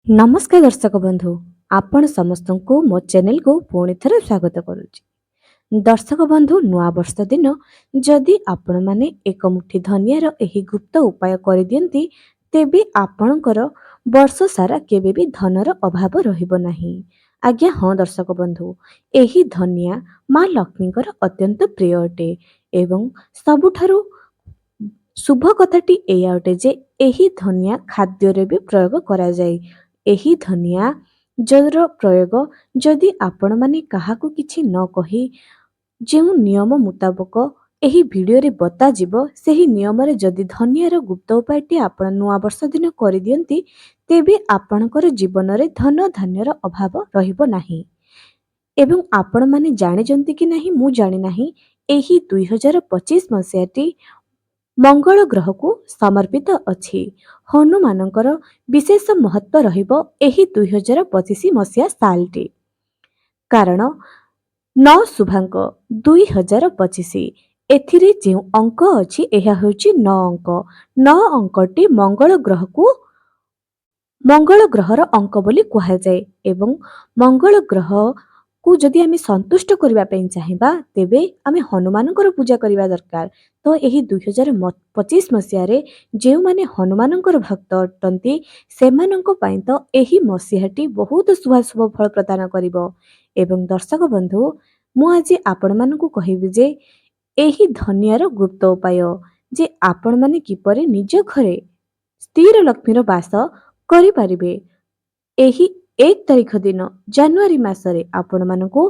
नमस्कार दर्शक बंधु आपण समस्त को मो चैनल को पुणी थे स्वागत करुच्ची। दर्शक बंधु नुआ वर्ष दिन जदि आपण माने एक मुठी धनियार एही गुप्त उपाय कर दियंती तेबे आपणकर वर्ष सारा केबे भी धनर अभाव रहिबो नाही। आज्ञा हाँ दर्शक बंधु, एही धनिया माँ लक्ष्मीकर अत्यंत प्रिय अटे एवं सबुठारु शुभ कथाटी एया अटे जे एही धनिया खाद्य भी प्रयोग करा जाए। एही धनिया जर प्रयोग जदि आपण माने काहाकू किछि न कहि जेउ नियम मुताबक एही भिडियो रे बता जिवो सेही नियम रे जदि धनियार गुप्त उपायटी आपण नुआ वर्ष दिन करि दियंती तेबे आपणकर जीवन रे धन धान्यर अभाव रहिबो नाही। एवं आपण माने जानिजंती कि नाही मु जानि नाही, एही 2025 मसियाटी मंगल ग्रह को समर्पित अछि। हनुमानकर विशेष महत्व रहिबो एही 2025 मसिया सालटी, कारण नौ शुभांक 2025 एथिरे जो अंक अछि एहा होछि 9 अंक। 9 अंकटी मंगल ग्रहर अंक बोली कुहा जाए एवं मंगल ग्रह को जदि आमे संतुष्ट करबा पई चाहिबा तेबे आमे हनुमानकर पूजा करबा दरकार। तो एही 2025 मसिया रे जेउ माने हनुमानकर भक्त अटंती सेमानंक पई तो एही मसियाटी बहुत शुभ फल प्रदान करिवो। एवं दर्शक बंधु मु आज आपण मानकु कहिबि जे एही धनियार गुप्त उपाय जे आपण माने किपरि निज घरे स्थिर लक्ष्मीर बास करि परिबे। एही 1 तारिख दिन जनवरी मासरे आपण मानकु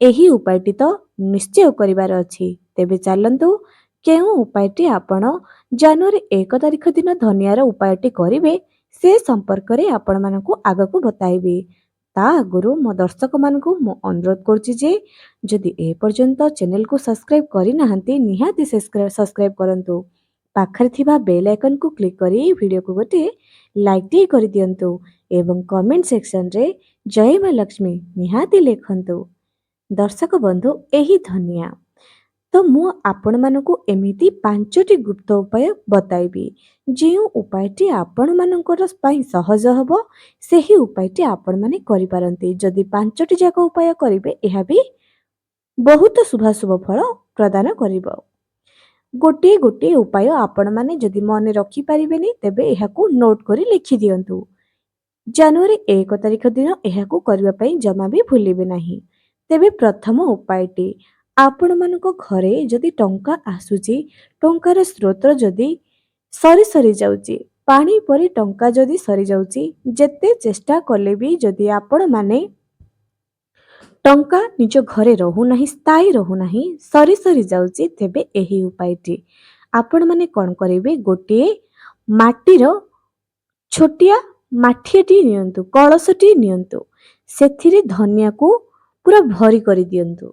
एही उपायटी तो निश्चय करिवार अछि। तेबे चलंतु केउ उपायटी आपण जनवरी 1 तारिख दिन धनियार उपायटी करिवे से संपर्क रे आपण मानकु आगकु बताइबे। ता आगुरु मो दर्शक मानकु मो अनुरोध करछि जे जदि ए पर्यंत चैनल को सब्सक्राइब करि नाहंती निहाती सब्सक्राइब करंतु। पाखरे थिबा बेल आइकन को क्लिक करी वीडियो को गोटे लाइक टी करि दियंतु एवं कमेंट सेक्शन रे जय मां लक्ष्मी निहाती लेखंतु। दर्शक बंधु एही धनिया तो मु आपण मानकु एमिति 5टी गुप्त उपाय बताइबी जेउ उपायटी आपण मानकर पई सहज हबो सेही उपायटी आपण माने करि पारंती। जदि 5टी जाक उपाय करिवे एहा भी बहुत शुभ फल प्रदान करिवो। गोटे गोटे उपाय आपण माने जदि मन रखि परिबेनी तेबे एहाकू नोट करी लिखि दियंतु। जनवरी 1 तारिख दिन एहाकू करबा पई जमा भी भूलिबे नाही। तेबे प्रथम उपायटी आपण मानको घरे जदि टंका आसुची टंकार स्रोत जदि सरी जाउची पानी परी टंका जदि सरी जाउची जेते चेष्टा कले भी जदि आपण माने टंका निज घरे रहू नाही स्थायी रहू नाही सरी जाउची तेबे एही उपायटी आपण माने कोन करिवे गोटे माटीर छोटिया माठिएटी नियंतु कलसटी नियंतु सेथिरे धनिया को पूरा भरी करि दियंतु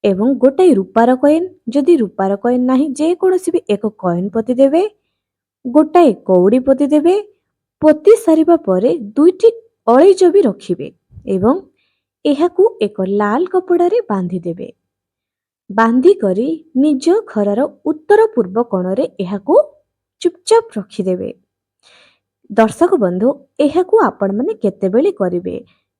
एवं गोटे रूपार कॉइन जदि रूपार कॉइन नाही जे कोनोसी भी एक कॉइन पति देबे गोटाए कौड़ी पति देबे पति सारिबा परे दुईटी अळैज भी रखिबे एवं एहाकू एक लाल कपड़ा रे बांधी देबे। बांधी करी निज घरर उत्तर पूर्व कोणरे एहाकू चुपचाप रखिदेबे। दर्शक बंधु एहाकू आपण माने केतेबेले करिवे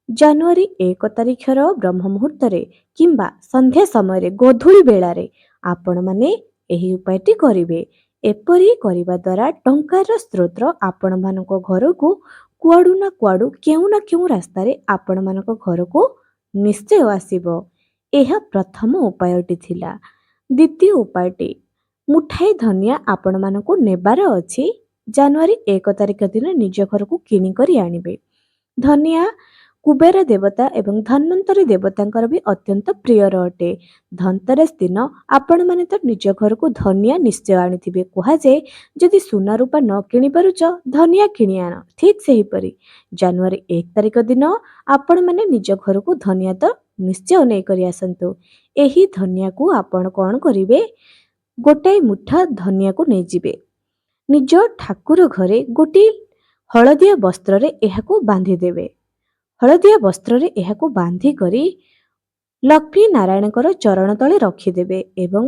जनवरी 1 तारिखर ब्रह्म मुहूर्त रे किंबा संध्या समय रे गोधुली बेला रे आपण माने एही उपायटी करिवे। एपरी करिबा द्वारा टंकार स्रोत आपण मानको घर को कुआडू ना कुआडू केउ ना केउ रास्ता रे आपण मानको घर को निश्चय आसीबो। एहा प्रथम उपायटी थिला। द्वितीय उपायटी मुठाए धनिया आपण मानको नेबार अछि जनवरी 1 तारिख दिन निज घर को किनी करी आनिबे। धनिया कुबेर देवता एवं धन्वंतरी देवतांकर भी अत्यंत प्रिय अटे। धनतेरस दिन आपण माने तो निज घर को धनिया निश्चय आनिथिबे। कुहा जे जदि सुना रूपा न किनी पारुच धनिया किनी आन। ठीक सेही परी जनवरी 1 तारिख दिन आपण माने निज घर को धनिया तो निश्चय नै करी आसंतु। एही धनिया को आपण कोन करिवे गोटे मुठा धनिया को नै जिवे निज ठाकुर घरे गोटे हळदिया वस्त्र रे एहाकू बांधी देबे। हळदिया वस्त्र रे एहाकू बांधी करी लक्ष्मी नारायणकर चरण तले रखिदेबे एवं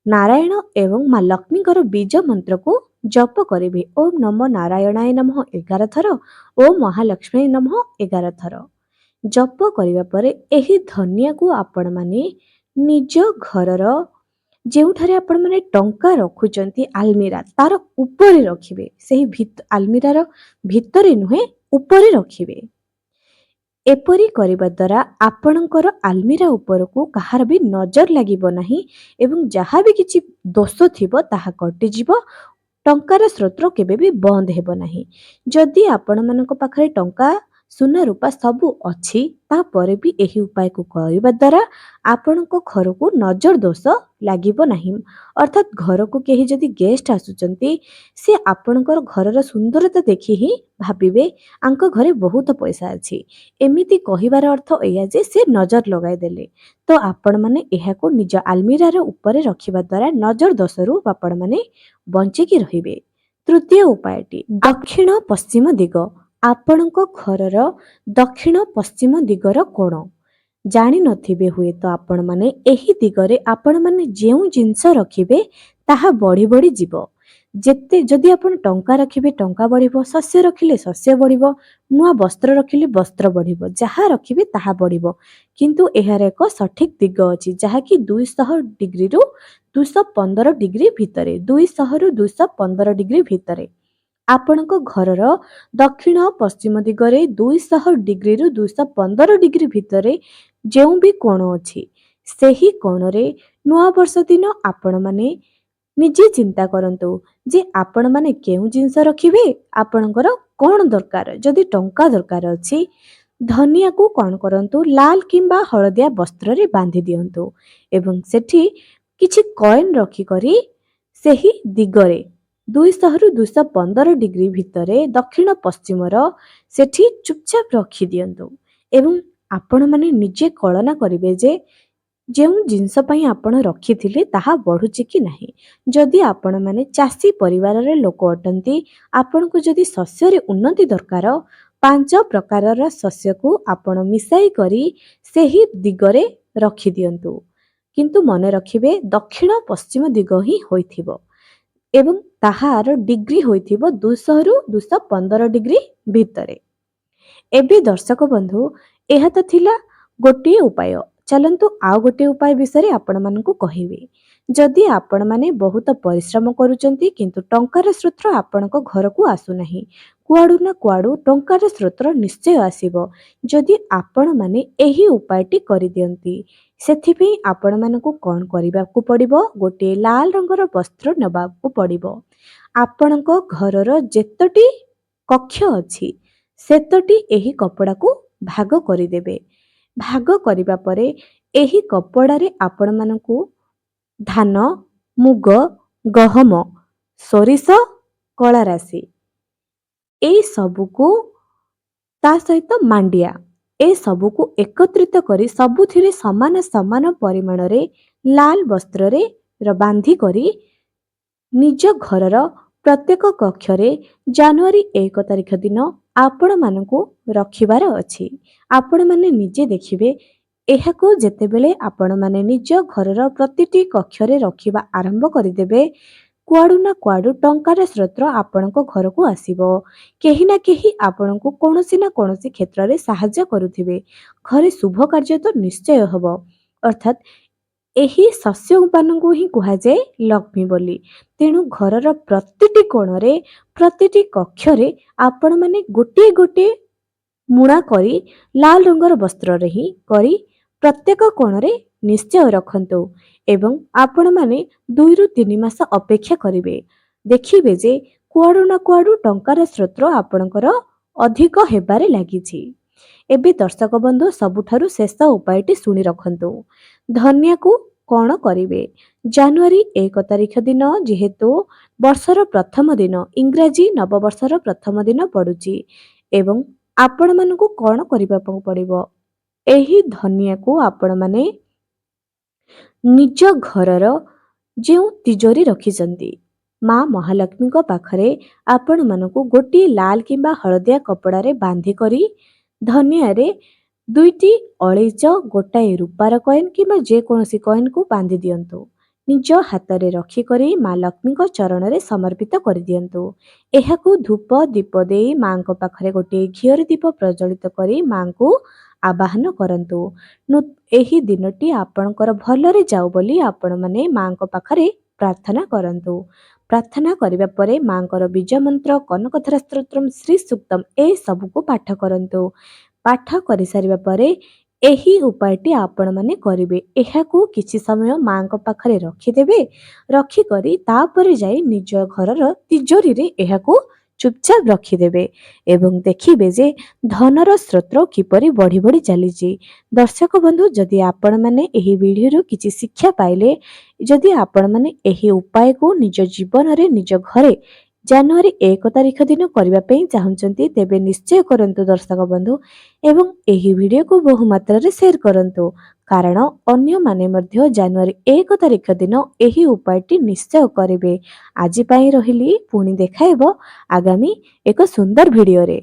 ନାରାୟଣ ଏବଂ ମା ଲକ୍ଷ୍ମୀଙ୍କର ବୀଜ ମନ୍ତ୍ରକୁ ଜପ କରିବେ। ଓମ୍ ନମୋ ନାରାୟଣାୟ ନମଃ 11 ଥର, ଓମ୍ ମହାଲକ୍ଷ୍ମୀ ନମଃ 11 ଥର। ଜପ କରିବା ପରେ ଏହି ଧନିଆକୁ ଆପଣମାନେ ନିଜ ଘରର ଯେଉଁଠାରେ ଆପଣମାନେ ଟଙ୍କା ରଖୁଛନ୍ତି ଆଲମିରା ତାର ଉପରେ ରଖିବେ। ସେହି ଆଲମିରାର ଭିତରେ ନୁହେଁ, ଉପରେ ରଖିବେ। ଏପରି କରିବା ଦ୍ୱାରା ଆପଣଙ୍କର ଆଲମିରା ଉପରକୁ କାହାର ବି ନଜର ଲାଗିବ ନାହିଁ ଏବଂ ଯାହା ବି କିଛି ଦୋଷ ଥିବ ତାହା କଟିଯିବ। ଟଙ୍କାର ସ୍ରୋତ କେବେ ବି ବନ୍ଦ ହେବ ନାହିଁ। ଯଦି ଆପଣମାନଙ୍କ ପାଖରେ ଟଙ୍କା ସୁନା ରୂପା ସବୁ ଅଛି, ତାପରେ ବି ଏହି ଉପାୟକୁ କରିବା ଦ୍ୱାରା ଆପଣଙ୍କ ଘରକୁ ନଜର ଦୋଷ ଲାଗିବ ନାହିଁ। ଅର୍ଥାତ୍ ଘରକୁ କେହି ଯଦି ଗେଷ୍ଟ ଆସୁଛନ୍ତି, ସେ ଆପଣଙ୍କର ଘରର ସୁନ୍ଦରତା ଦେଖି ହିଁ ଭାବିବେ ଆଙ୍କ ଘରେ ବହୁତ ପଇସା ଅଛି। ଏମିତି କହିବାର ଅର୍ଥ ଏଇଆ ଯେ ସେ ନଜର ଲଗାଇଦେଲେ। ତ ଆପଣମାନେ ଏହାକୁ ନିଜ ଆଲମିରାର ଉପରେ ରଖିବା ଦ୍ୱାରା ନଜର ଦୋଷରୁ ଆପଣମାନେ ବଞ୍ଚିକି ରହିବେ। ତୃତୀୟ ଉପାୟଟି ଦକ୍ଷିଣ ପଶ୍ଚିମ ଦିଗ। ଆପଣଙ୍କ ଘରର ଦକ୍ଷିଣ ପଶ୍ଚିମ ଦିଗର କୋଣ ଜାଣିନଥିବେ ହୁଏତ ଆପଣମାନେ, ଏହି ଦିଗରେ ଆପଣମାନେ ଯେଉଁ ଜିନିଷ ରଖିବେ ତାହା ବଢ଼ି ବଢ଼ି ଯିବ। ଯଦି ଆପଣ ଟଙ୍କା ରଖିବେ ଟଙ୍କା ବଢ଼ିବ, ଶସ୍ୟ ରଖିଲେ ଶସ୍ୟ ବଢ଼ିବ, ନୂଆ ବସ୍ତ୍ର ରଖିଲେ ବସ୍ତ୍ର ବଢ଼ିବ, ଯାହା ରଖିବେ ତାହା ବଢ଼ିବ। କିନ୍ତୁ ଏହାର ଏକ ସଠିକ୍ ଦିଗ ଅଛି, ଯାହାକି 200 ଡିଗ୍ରୀରୁ 215 ଡିଗ୍ରୀ ଭିତରେ, 200ରୁ 215 ଡିଗ୍ରୀ ଭିତରେ। ଆପଣଙ୍କ ଘରର ଦକ୍ଷିଣ ପଶ୍ଚିମ ଦିଗରେ 200 ଡିଗ୍ରୀରୁ 215 ଡିଗ୍ରୀ ଭିତରେ ଯେଉଁ ବି କୋଣ ଅଛି, ସେହି କୋଣରେ ନୂଆବର୍ଷ ଦିନ ଆପଣମାନେ ନିଜେ ଚିନ୍ତା କରନ୍ତୁ ଯେ ଆପଣମାନେ କେଉଁ ଜିନିଷ ରଖିବେ, ଆପଣଙ୍କର କ'ଣ ଦରକାର। ଯଦି ଟଙ୍କା ଦରକାର ଅଛି, ଧନିଆକୁ କ'ଣ କରନ୍ତୁ, ଲାଲ କିମ୍ବା ହଳଦିଆ ବସ୍ତ୍ରରେ ବାନ୍ଧି ଦିଅନ୍ତୁ ଏବଂ ସେଠି କିଛି କଏନ୍ ରଖିକରି ସେହି ଦିଗରେ 200ରୁ 215 ଡିଗ୍ରୀ ଭିତରେ ଦକ୍ଷିଣ ପଶ୍ଚିମର ସେଠି ଚୁପଚାପ ରଖିଦିଅନ୍ତୁ ଏବଂ ଆପଣମାନେ ନିଜେ କଳନା କରିବେ ଯେ ଯେଉଁ ଜିନିଷ ପାଇଁ ଆପଣ ରଖିଥିଲେ ତାହା ବଢ଼ୁଛି କି ନାହିଁ। ଯଦି ଆପଣମାନେ ଚାଷୀ ପରିବାରର ଲୋକ ଅଟନ୍ତି, ଆପଣଙ୍କୁ ଯଦି ଶସ୍ୟରେ ଉନ୍ନତି ଦରକାର, 5 ପ୍ରକାରର ଶସ୍ୟକୁ ଆପଣ ମିଶାଇ କରି ସେହି ଦିଗରେ ରଖିଦିଅନ୍ତୁ। କିନ୍ତୁ ମନେ ରଖିବେ ଦକ୍ଷିଣ ପଶ୍ଚିମ ଦିଗ ହିଁ ହୋଇଥିବ ଏବଂ ତାହାର ଡିଗ୍ରୀ ହୋଇଥିବ 200ରୁ 215 ଡିଗ୍ରୀ ଭିତରେ। ଏବେ ଦର୍ଶକ ବନ୍ଧୁ, ଏହା ତ ଥିଲା ଗୋଟିଏ ଉପାୟ। ଚାଲନ୍ତୁ ଆଉ ଗୋଟିଏ ଉପାୟ ବିଷୟରେ ଆପଣମାନଙ୍କୁ କହିବି। ଯଦି ଆପଣମାନେ ବହୁତ ପରିଶ୍ରମ କରୁଛନ୍ତି କିନ୍ତୁ ଟଙ୍କାର ସ୍ରୋତ ଆପଣଙ୍କ ଘରକୁ ଆସୁନାହିଁ, କୁଆଡ଼ୁ ନା କୁଆଡ଼ୁ ଟଙ୍କାର ସ୍ରୋତ ନିଶ୍ଚୟ ଆସିବ ଯଦି ଆପଣମାନେ ଏହି ଉପାୟଟି କରିଦିଅନ୍ତି। ସେଥିପାଇଁ ଆପଣମାନଙ୍କୁ କ'ଣ କରିବାକୁ ପଡ଼ିବ, ଗୋଟିଏ ଲାଲ ରଙ୍ଗର ବସ୍ତ୍ର ନେବାକୁ ପଡ଼ିବ। ଆପଣଙ୍କ ଘରର ଯେତୋଟି କକ୍ଷ ଅଛି ସେତୋଟି ଏହି କପଡ଼ାକୁ ଭାଗ କରିଦେବେ। ଭାଗ କରିବା ପରେ ଏହି କପଡ଼ାରେ ଆପଣମାନଙ୍କୁ ଧାନ, ମୁଗ, ଗହମ, ସୋରିଷ, କଳାରାଶି ଏହି ସବୁକୁ ତା ସହିତ ମାଣ୍ଡିଆ ଏସବୁକୁ ଏକତ୍ରିତ କରି ସବୁଥିରେ ସମାନ ସମାନ ପରିମାଣରେ ଲାଲ ବସ୍ତ୍ରରେ ବାନ୍ଧି କରି ନିଜ ଘରର ପ୍ରତ୍ୟେକ କକ୍ଷରେ ଜାନୁଆରୀ 1 ତାରିଖ ଦିନ ଆପଣମାନଙ୍କୁ ରଖିବାର ଅଛି। ଆପଣମାନେ ନିଜେ ଦେଖିବେ ଏହାକୁ ଯେତେବେଳେ ଆପଣମାନେ ନିଜ ଘରର ପ୍ରତିଟି କକ୍ଷରେ ରଖିବା ଆରମ୍ଭ କରିଦେବେ, କୁଆଡ଼ୁ ନା କୁଆଡ଼ୁ ଟଙ୍କାର ସ୍ରୋତ ଆପଣଙ୍କ ଘରକୁ ଆସିବ। କେହି ନା କେହି ଆପଣଙ୍କୁ କୌଣସି ନା କୌଣସି କ୍ଷେତ୍ରରେ ସାହାଯ୍ୟ କରୁଥିବେ। ଘରେ ଶୁଭ କାର୍ଯ୍ୟ ତ ନିଶ୍ଚୟ ହେବ। ଅର୍ଥାତ୍ ଏହି ଶସ୍ୟମାନଙ୍କୁ ହିଁ କୁହାଯାଏ ଲକ୍ଷ୍ମୀ ବୋଲି। ତେଣୁ ଘରର ପ୍ରତିଟି କୋଣରେ ପ୍ରତିଟି କକ୍ଷରେ ଆପଣମାନେ ଗୋଟିଏ ଗୋଟିଏ ମୁଣା କରି ଲାଲ ରଙ୍ଗର ବସ୍ତ୍ରରେ ହିଁ କରି ପ୍ରତ୍ୟେକ କୋଣରେ ନିଶ୍ଚୟ ରଖନ୍ତୁ ଏବଂ ଆପଣମାନେ 2ରୁ 3 ମାସ ଅପେକ୍ଷା କରିବେ। ଦେଖିବେ ଯେ କୁଆଡ଼ୁ ନା କୁଆଡ଼ୁ ଟଙ୍କାର ସ୍ରୋତ ଆପଣଙ୍କର ଅଧିକ ହେବାରେ ଲାଗିଛି। ଏବେ ଦର୍ଶକ ବନ୍ଧୁ, ସବୁଠାରୁ ଶେଷ ଉପାୟଟି ଶୁଣି ରଖନ୍ତୁ। ଧନିଆକୁ କ'ଣ କରିବେ? ଜାନୁଆରୀ 1 ତାରିଖ ଦିନ ଯେହେତୁ ବର୍ଷର ପ୍ରଥମ ଦିନ, ଇଂରାଜୀ ନବବର୍ଷର ପ୍ରଥମ ଦିନ ପଡ଼ୁଛି ଏବଂ ଆପଣମାନଙ୍କୁ କ'ଣ କରିବାକୁ ପଡ଼ିବ? ଏହି ଧନିଆକୁ ଆପଣମାନେ ନିଜ ଘରର ଯେଉଁ ତିଜୋରି ରଖିଛନ୍ତି, ମା ମହାଲକ୍ଷ୍ମୀଙ୍କ ପାଖରେ ଆପଣମାନଙ୍କୁ ଗୋଟିଏ ଲାଲ କିମ୍ବା ହଳଦିଆ କପଡ଼ାରେ ବାନ୍ଧି କରି ଧନିଆରେ 2ଟି ଅଳେଇଚ, ଗୋଟାଏ ରୂପାର କଏନ୍ କିମ୍ବା ଯେକୌଣସି କଏନ୍କୁ ବାନ୍ଧି ଦିଅନ୍ତୁ ନିଜ ହାତରେ ରଖିକରି ମା ଲକ୍ଷ୍ମୀଙ୍କ ଚରଣରେ ସମର୍ପିତ କରିଦିଅନ୍ତୁ। ଏହାକୁ ଧୂପ ଦୀପ ଦେଇ ମାଙ୍କ ପାଖରେ ଗୋଟିଏ ଘିଅର ଦୀପ ପ୍ରଜ୍ୱଳିତ କରି ମାଙ୍କୁ ଆବାହନ କରନ୍ତୁ। ଏହି ଦିନଟି ଆପଣଙ୍କର ଭଲରେ ଯାଉ ବୋଲି ଆପଣମାନେ ମାଙ୍କ ପାଖରେ ପ୍ରାର୍ଥନା କରନ୍ତୁ। ପ୍ରାର୍ଥନା କରିବା ପରେ ମାଙ୍କର ବୀଜ ମନ୍ତ୍ର, କନକଧାରା ସ୍ତୋତ୍ରମ୍, ଶ୍ରୀ ସୂକ୍ତମ୍ ଏସବୁକୁ ପାଠ କରନ୍ତୁ। ପାଠ କରିସାରିବା ପରେ ଏହି ଉପାୟଟି ଆପଣମାନେ କରିବେ। ଏହାକୁ କିଛି ସମୟ ମାଙ୍କ ପାଖରେ ରଖିଦେବେ। ରଖିକରି ତାପରେ ଯାଇ ନିଜ ଘରର ତିଜୋରିରେ ଏହାକୁ ଚୁପଚାପ ରଖିଦେବେ ଏବଂ ଦେଖିବେ ଯେ ଧନର ସ୍ରୋତ କିପରି ବଢ଼ି ବଢ଼ି ଚାଲିଛି। ଦର୍ଶକ ବନ୍ଧୁ, ଯଦି ଆପଣମାନେ ଏହି ଭିଡ଼ିଓରୁ କିଛି ଶିକ୍ଷା ପାଇଲେ, ଯଦି ଆପଣମାନେ ଏହି ଉପାୟକୁ ନିଜ ଜୀବନରେ ନିଜ ଘରେ ଜାନୁଆରୀ 1 ତାରିଖ ଦିନ କରିବା ପାଇଁ ଚାହୁଁଛନ୍ତି, ତେବେ ନିଶ୍ଚୟ କରନ୍ତୁ ଦର୍ଶକ ବନ୍ଧୁ ଏବଂ ଏହି ଭିଡ଼ିଓକୁ ବହୁ ମାତ୍ରାରେ ସେୟାର କରନ୍ତୁ, କାରଣ ଅନ୍ୟମାନେ ମଧ୍ୟ ଜାନୁଆରୀ 1 ତାରିଖ ଦିନ ଏହି ଉପାୟଟି ନିଶ୍ଚୟ କରିବେ। ଆଜି ପାଇଁ ରହିଲି, ପୁଣି ଦେଖାହେବ ଆଗାମୀ ଏକ ସୁନ୍ଦର ଭିଡ଼ିଓରେ।